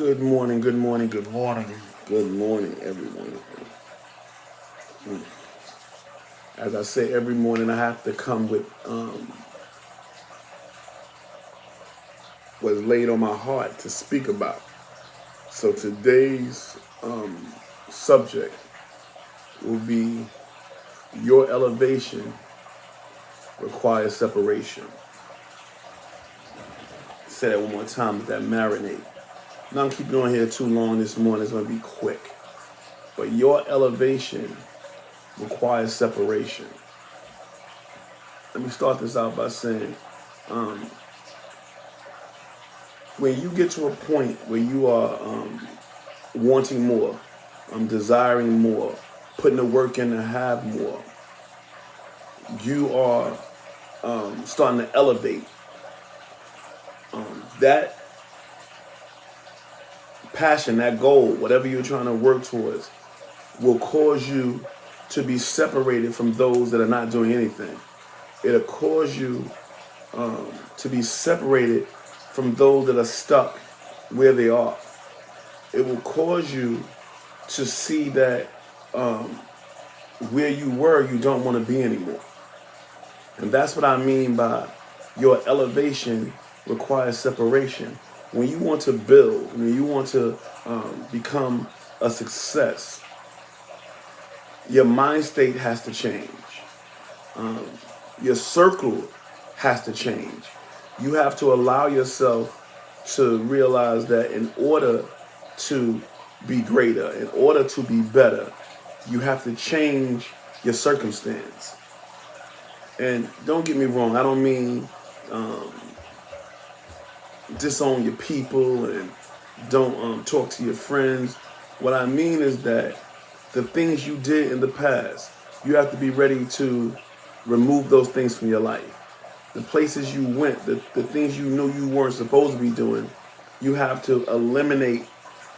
Good morning, good morning, good morning, good morning, everyone. As I say every morning, I have to come with what's laid on my heart to speak about. So today's subject will be your elevation requires separation. Say that one more time with that marinate. Now I'm keeping on here too long this morning. It's going to be quick. But your elevation requires separation. Let me start this out by saying, when you get to a point where you are wanting more, desiring more, putting the work in to have more, you are starting to elevate. That passion, that goal, whatever you're trying to work towards, will cause you to be separated from those that are not doing anything. It'll cause you to be separated from those that are stuck where they are. It will cause you to see that where you were, you don't want to be anymore. And that's what I mean by your elevation requires separation. When you want to build, when you want to become a success, your mind state has to change. Your circle has to change. You have to allow yourself to realize that in order to be greater, in order to be better, you have to change your circumstance. And don't get me wrong, I don't mean disown your people and don't talk to your friends. What I mean is that the things you did in the past, you have to be ready to remove those things from your life. The places you went, the things you knew you weren't supposed to be doing, you have to eliminate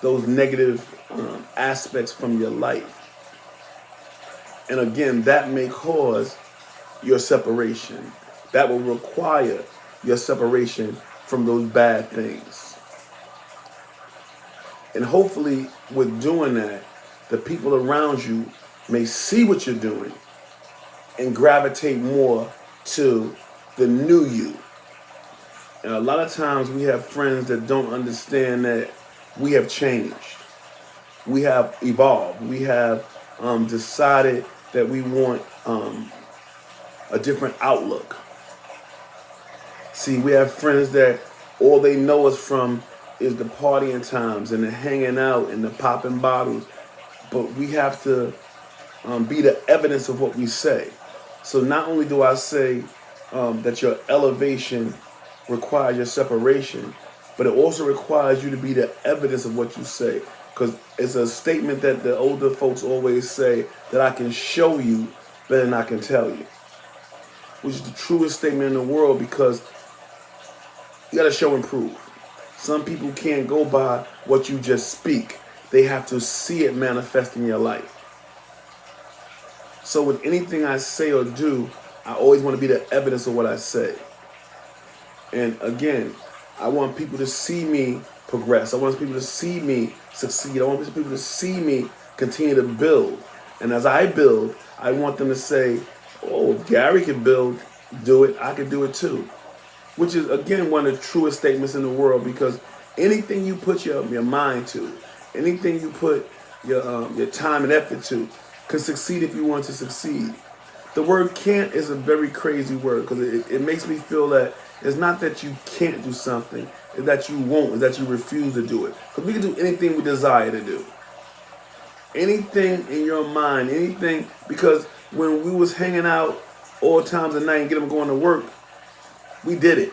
those negative aspects from your life. And again, that may cause your separation. That will require your separation from those bad things. And hopefully, with doing that, the people around you may see what you're doing and gravitate more to the new you. And a lot of times we have friends that don't understand that we have changed. We have evolved. We have decided that we want a different outlook. See, we have friends that all they know us from is the partying times and the hanging out and the popping bottles. But we have to be the evidence of what we say. So not only do I say that your elevation requires your separation, but it also requires you to be the evidence of what you say. Because it's a statement that the older folks always say, that I can show you better than I can tell you, which is the truest statement in the world, because you got to show and prove. Some people can't go by what you just speak. They have to see it manifest in your life. So with anything I say or do, I always want to be the evidence of what I say. And again, I want people to see me progress. I want people to see me succeed. I want people to see me continue to build. And as I build, I want them to say, oh, if Gary can do it, I can do it too. Which is, again, one of the truest statements in the world, because anything you put your mind to, anything you put your time and effort to, can succeed if you want to succeed. The word can't is a very crazy word, because it makes me feel that it's not that you can't do something, it's that you won't, it's that you refuse to do it. Because we can do anything we desire to do. Anything in your mind, anything, because when we was hanging out all times of night and get them going to work, we did it.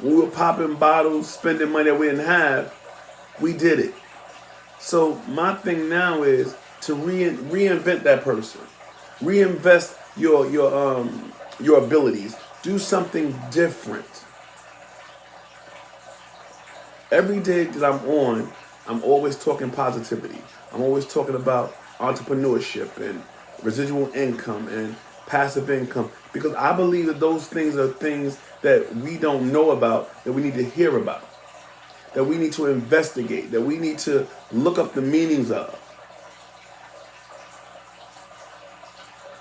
When we were popping bottles, spending money that we didn't have, we did it. So my thing now is to reinvent that person, reinvest your abilities, do something different. Every day that I'm on, I'm always talking positivity. I'm always talking about entrepreneurship and residual income and passive income, because I believe that those things are things that we don't know about, that we need to hear about. that we need to investigate, that we need to look up the meanings of.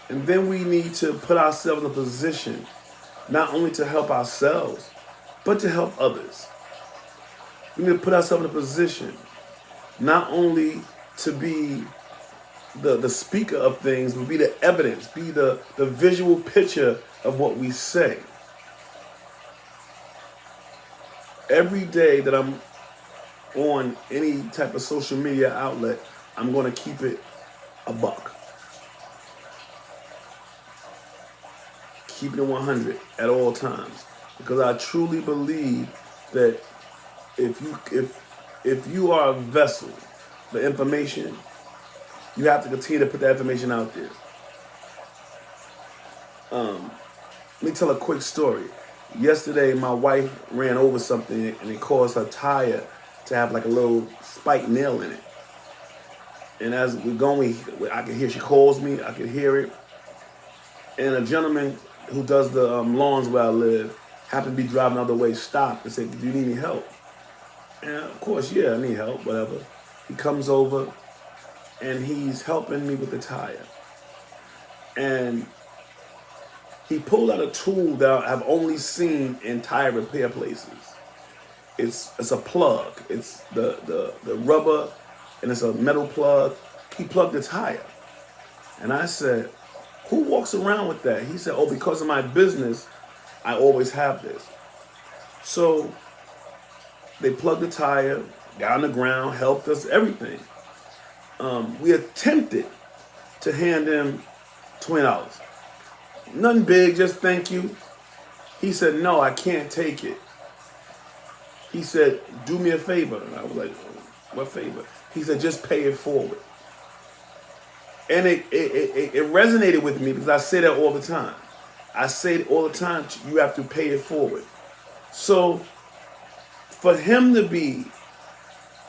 And then we need to put ourselves in a position not only to help ourselves, but to help others. We need to put ourselves in a position not only to be the speaker of things, but be the evidence, be the visual picture of what we say. Every day that I'm on any type of social media outlet, I'm going to keep it a buck. Keep it 100 at all times, because I truly believe that if you are a vessel for information, you have to continue to put that information out there. Let me tell a quick story. Yesterday, my wife ran over something and it caused her tire to have like a little spiked nail in it. And as we're going, I could hear, she calls me, I could hear it. And a gentleman who does the lawns where I live happened to be driving the other way, stopped and said, "Do you need any help?" And of course, yeah, I need help, whatever. He comes over and he's helping me with the tire. And he pulled out a tool that I've only seen in tire repair places. It's a plug. It's the rubber, and it's a metal plug. He plugged the tire. And I said, "Who walks around with that?" He said, "Oh, because of my business, I always have this." So they plugged the tire, got on the ground, helped us, everything. We attempted to hand him $20. Nothing big, just thank you. He said, "No, I can't take it." He said, "Do me a favor." And I was like, "What favor?" He said, "Just pay it forward." And it resonated with me because I say that all the time. I say it all the time, you have to pay it forward. So for him to be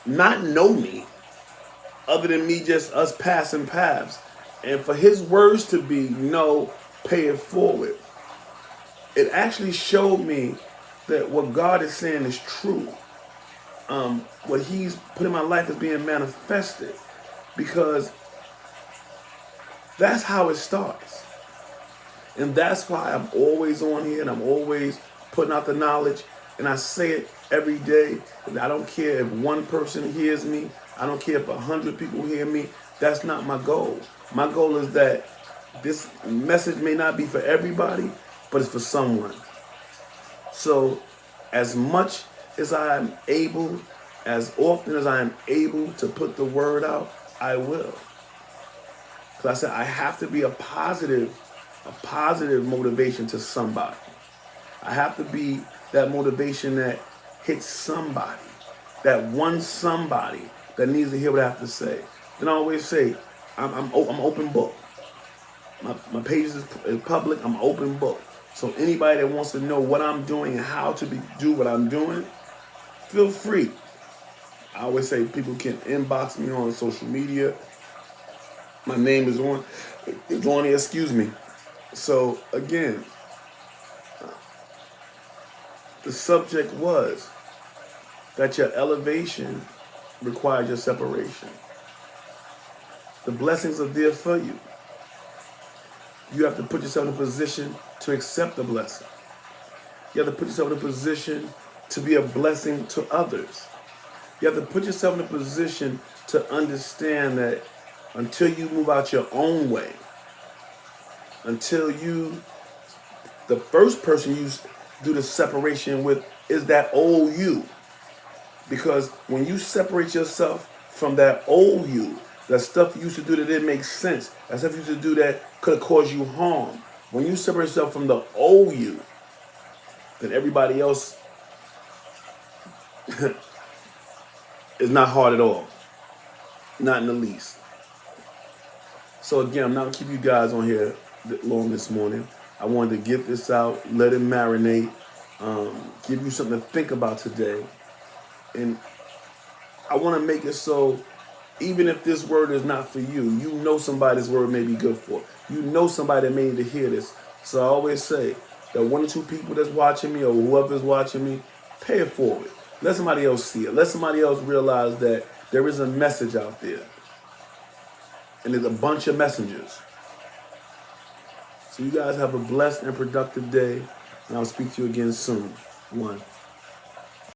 not know me, other than me just us passing paths, and for his words to be no, pay it forward, it actually showed me that what God is saying is true. What he's put in my life is being manifested, because that's how it starts. And that's why I'm always on here and I'm always putting out the knowledge, and I say it every day. And I don't care if one person hears me. I don't care if 100 people hear me. That's not my goal. My goal is that this message may not be for everybody, but it's for someone. So as much as I am able, as often as I am able to put the word out, I will. Because I said I have to be a positive motivation to somebody. I have to be that motivation that hits somebody, that one somebody that needs to hear what I have to say. Then I always say, I'm open book. My page is public. I'm open book. So anybody that wants to know what I'm doing and how to do what I'm doing, feel free. I always say people can inbox me on social media. My name is on here, excuse me. So again, the subject was that your elevation requires your separation. The blessings are there for you. You have to put yourself in a position to accept the blessing. You have to put yourself in a position to be a blessing to others. You have to put yourself in a position to understand that until you move out your own way, until the first person you do the separation with is that old you. Because when you separate yourself from that old you, that stuff you used to do that didn't make sense, that stuff you used to do that could have caused you harm, when you separate yourself from the old you, then everybody else is not hard at all. Not in the least. So again, I'm not going to keep you guys on here long this morning. I wanted to get this out, let it marinate, give you something to think about today. And I want to make it so even if this word is not for you, you know somebody this word may be good for. You know somebody that may need to hear this. So I always say that 1 or 2 people that's watching me or whoever is watching me, pay it forward. Let somebody else see it. Let somebody else realize that there is a message out there. And there's a bunch of messengers. So you guys have a blessed and productive day. And I'll speak to you again soon. One.